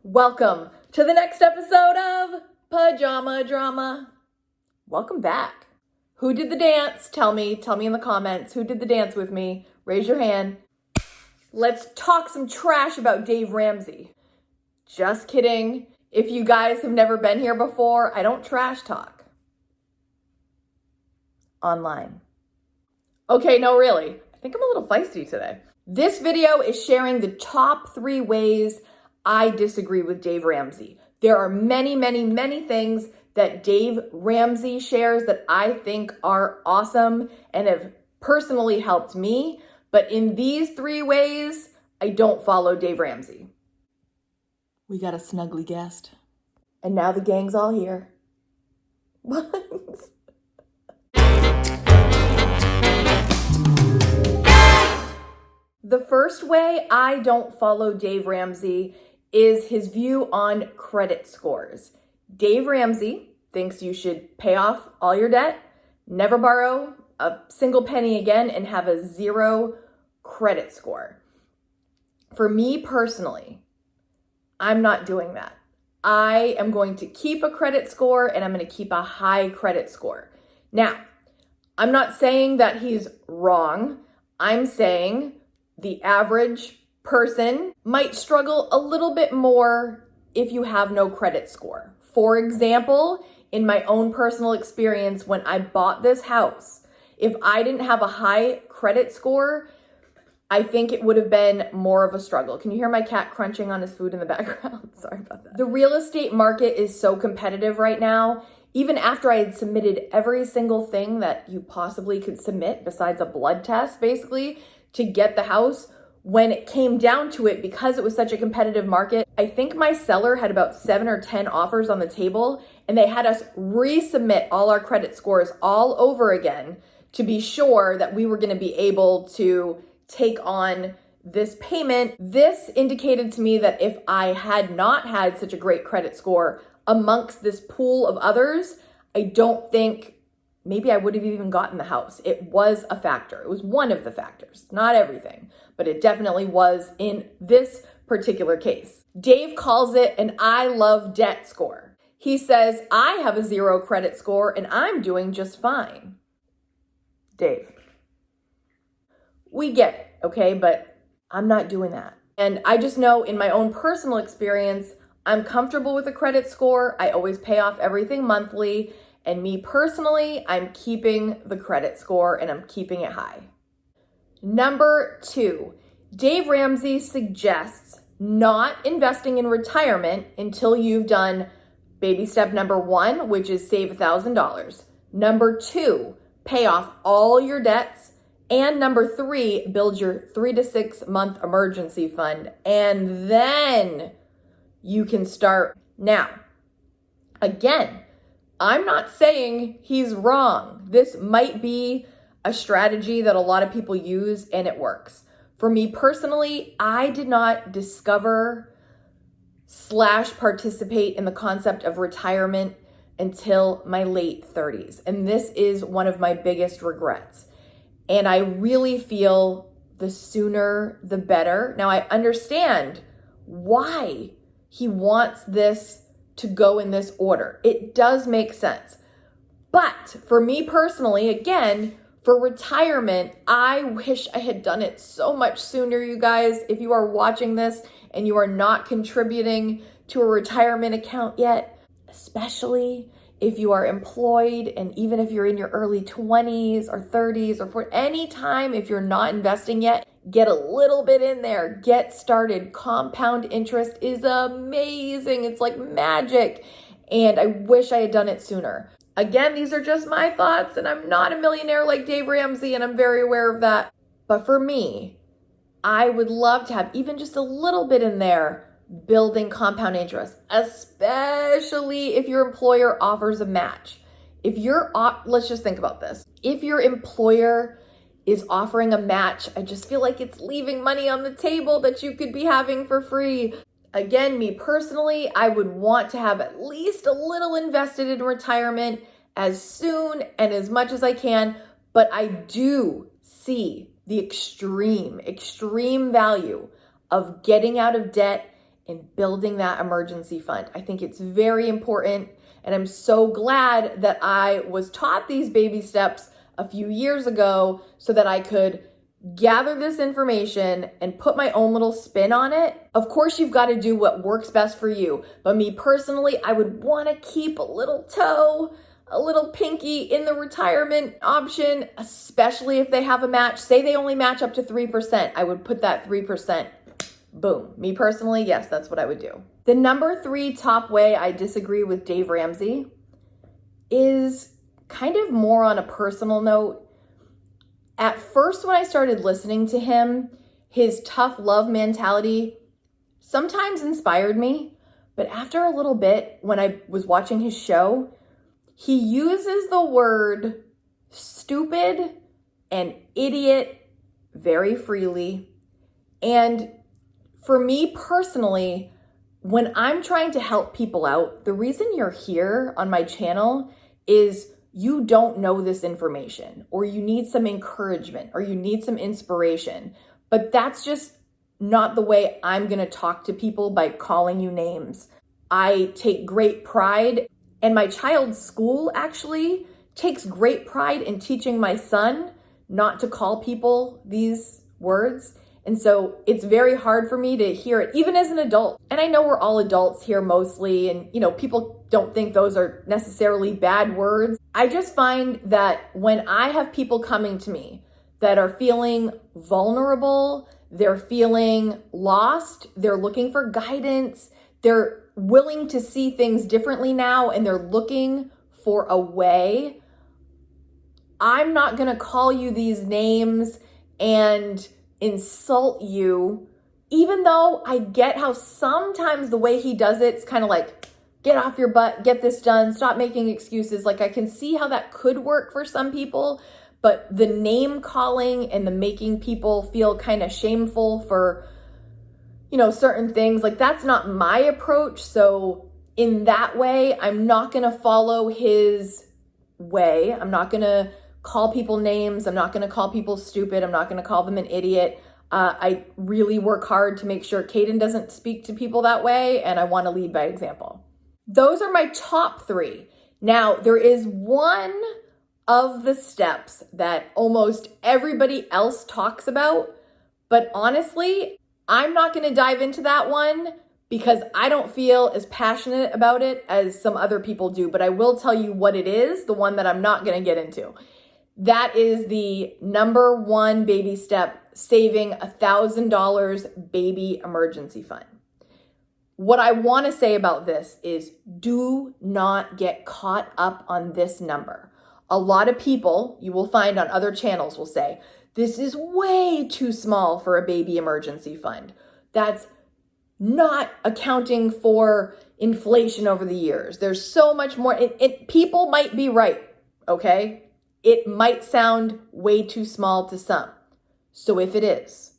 Welcome to the next episode of Pajama Drama. Welcome back. Who did the dance? Tell me in the comments. Who did the dance with me? Raise your hand. Let's talk some trash about Dave Ramsey. Just kidding. If you guys have never been here before, I don't trash talk. Online. Okay, no, really. I think I'm a little feisty today. This video is sharing the top 3 ways I disagree with Dave Ramsey. There are many things that Dave Ramsey shares that I think are awesome and have personally helped me. But in these 3 ways, I don't follow Dave Ramsey. We got a snuggly guest. And now the gang's all here. What? The first way I don't follow Dave Ramsey is his view on credit scores. Dave Ramsey thinks you should pay off all your debt, never borrow a single penny again, and have a 0 credit score. For me personally, I'm not doing that. I am going to keep a credit score and I'm going to keep a high credit score. Now, I'm not saying that he's wrong. I'm saying the average person might struggle a little bit more if you have no credit score. For example, in my own personal experience, when I bought this house, if I didn't have a high credit score, I think it would have been more of a struggle. Can you hear my cat crunching on his food in the background? Sorry about that. The real estate market is so competitive right now. Even after I had submitted every single thing that you possibly could submit besides a blood test, basically, to get the house, when it came down to it, because it was such a competitive market, I think my seller had about 7 or 10 offers on the table, and they had us resubmit all our credit scores all over again to be sure that we were going to be able to take on this payment. This indicated to me that if I had not had such a great credit score amongst this pool of others, I don't think maybe I would have even gotten the house. It was a factor. It was one of the factors, not everything, but it definitely was in this particular case. Dave calls it an I love debt score. He says, I have a 0 credit score and I'm doing just fine. Dave, we get it, okay? But I'm not doing that. And I just know in my own personal experience, I'm comfortable with a credit score. I always pay off everything monthly. And me personally, I'm keeping the credit score and I'm keeping it high. Number 2, Dave Ramsey suggests not investing in retirement until you've done baby step number 1, which is save $1,000. Number 2, pay off all your debts. And number 3, build your 3 to 6 month emergency fund. And then you can start. Now, again, I'm not saying he's wrong. This might be a strategy that a lot of people use and it works. For me personally, I did not discover / participate in the concept of retirement until my late 30s. And this is one of my biggest regrets. And I really feel the sooner the better. Now I understand why he wants this to go in this order. It does make sense. But for me personally, again, for retirement, I wish I had done it so much sooner, you guys. If you are watching this and you are not contributing to a retirement account yet, especially if you are employed and even if you're in your early 20s or 30s or for any time, if you're not investing yet, get a little bit in there, get started. Compound interest is amazing. It's like magic. And I wish I had done it sooner. Again, these are just my thoughts and I'm not a millionaire like Dave Ramsey and I'm very aware of that. But for me, I would love to have even just a little bit in there building compound interest, especially if your employer offers a match. Let's just think about this. If your employer is offering a match, I just feel like it's leaving money on the table that you could be having for free. Again, me personally, I would want to have at least a little invested in retirement as soon and as much as I can, but I do see the extreme value of getting out of debt in building that emergency fund. I think it's very important, and I'm so glad that I was taught these baby steps a few years ago so that I could gather this information and put my own little spin on it. Of course, you've got to do what works best for you. But me personally, I would want to keep a little toe, a little pinky in the retirement option, especially if they have a match. Say they only match up to 3%. I would put that 3%. Boom. Me personally, yes, that's what I would do. The number 3 top way I disagree with Dave Ramsey is kind of more on a personal note. At first, when I started listening to him, his tough love mentality sometimes inspired me. But after a little bit, when I was watching his show, he uses the word stupid and idiot very freely. And for me personally, when I'm trying to help people out, the reason you're here on my channel is you don't know this information, or you need some encouragement, or you need some inspiration. But that's just not the way I'm gonna talk to people, by calling you names. I take great pride, and my child's school actually takes great pride in teaching my son not to call people these words. And so it's very hard for me to hear it, even as an adult. And I know we're all adults here mostly, and people don't think those are necessarily bad words. I just find that when I have people coming to me that are feeling vulnerable, they're feeling lost, they're looking for guidance, they're willing to see things differently now, and they're looking for a way, I'm not gonna call you these names and insult you, even though I get how sometimes the way he does it's kind of like, get off your butt, get this done, stop making excuses. Like, I can see how that could work for some people, but the name calling and the making people feel kind of shameful for, certain things, like, that's not my approach. So in that way, I'm not going to follow his way. I'm not going to call people names. I'm not going to call people stupid. I'm not going to call them an idiot. I really work hard to make sure Kaden doesn't speak to people that way, and I want to lead by example. Those are my top 3. Now, there is one of the steps that almost everybody else talks about, but honestly, I'm not going to dive into that one because I don't feel as passionate about it as some other people do, but I will tell you what it is, the one that I'm not going to get into. That is the number 1 baby step, saving $1,000 baby emergency fund. What I want to say about this is, do not get caught up on this number. A lot of people you will find on other channels will say, this is way too small for a baby emergency fund. That's not accounting for inflation over the years. There's so much more. People might be right, okay? It might sound way too small to some. So if it is,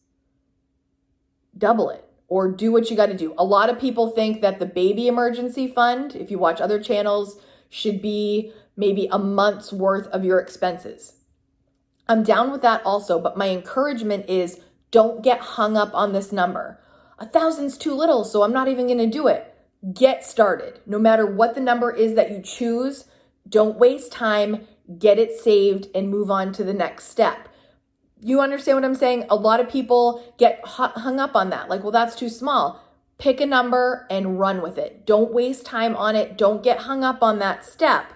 double it or do what you got to do. A lot of people think that the baby emergency fund, if you watch other channels, should be maybe a month's worth of your expenses. I'm down with that also, but my encouragement is don't get hung up on this number. 1,000's too little, so I'm not even going to do it. Get started. No matter what the number is that you choose, don't waste time, get it saved, and move on to the next step. You understand what I'm saying? A lot of people get hung up on that. Like, well, that's too small. Pick a number and run with it. Don't waste time on it. Don't get hung up on that step.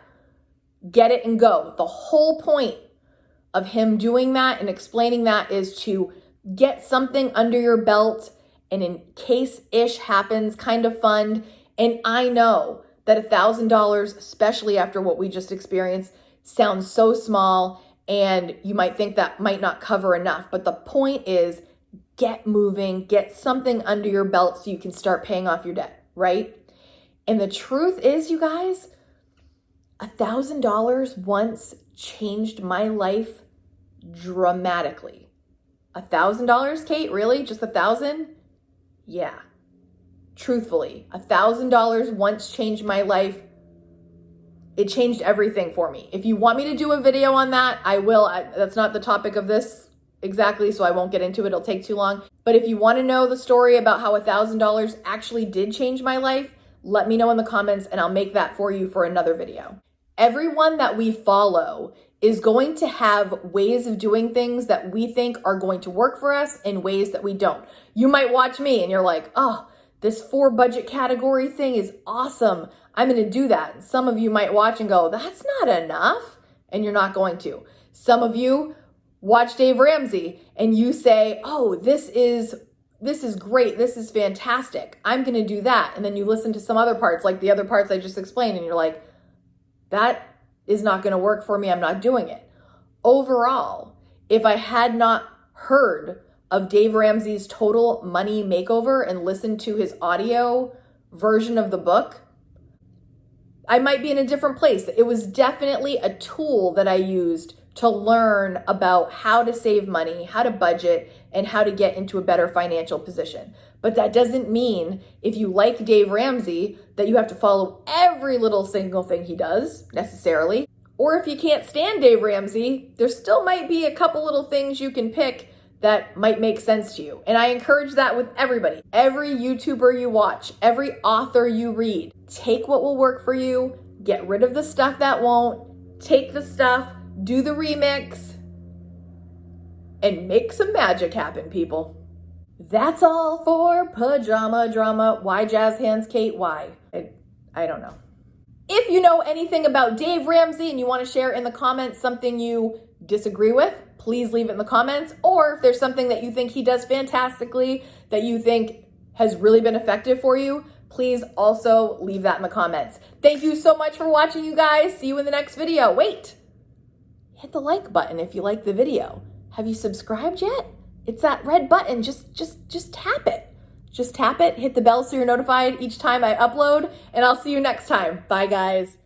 Get it and go. The whole point of him doing that and explaining that is to get something under your belt, and in case ish happens kind of fund. And I know that $1,000, especially after what we just experienced, sounds so small, and you might think that might not cover enough. But the point is, get moving, get something under your belt so you can start paying off your debt, right? And the truth is, you guys, $1,000 once changed my life dramatically. $1,000, Kate? Really? Just 1,000? Yeah. Truthfully, $1,000 once changed my life. It changed everything for me. If you want me to do a video on that, I will. That's not the topic of this exactly, so I won't get into it. It'll take too long. But if you want to know the story about how $1,000 actually did change my life, let me know in the comments and I'll make that for you for another video. Everyone that we follow is going to have ways of doing things that we think are going to work for us in ways that we don't. You might watch me and you're like, oh, this 4 budget category thing is awesome. I'm going to do that. And some of you might watch and go, that's not enough. And you're not going to. Some of you watch Dave Ramsey and you say, oh, this is great. This is fantastic. I'm going to do that. And then you listen to some other parts, like the other parts I just explained, and you're like, that is not going to work for me. I'm not doing it. Overall, if I had not heard of Dave Ramsey's Total Money Makeover and listened to his audio version of the book, I might be in a different place. It was definitely a tool that I used to learn about how to save money, how to budget, and how to get into a better financial position. But that doesn't mean if you like Dave Ramsey that you have to follow every little single thing he does necessarily. Or if you can't stand Dave Ramsey, there still might be a couple little things you can pick that might make sense to you. And I encourage that with everybody. Every YouTuber you watch, every author you read, take what will work for you, get rid of the stuff that won't, take the stuff, do the remix, and make some magic happen, people. That's all for Pajama Drama. Why Jazz Hands, Kate? Why? I don't know. If you know anything about Dave Ramsey and you want to share in the comments something you disagree with, please leave it in the comments. Or if there's something that you think he does fantastically that you think has really been effective for you, please also leave that in the comments. Thank you so much for watching, you guys. See you in the next video. Wait, hit the like button if you like the video. Have you subscribed yet? It's that red button. Just tap it. Just tap it, hit the bell so you're notified each time I upload, and I'll see you next time. Bye, guys.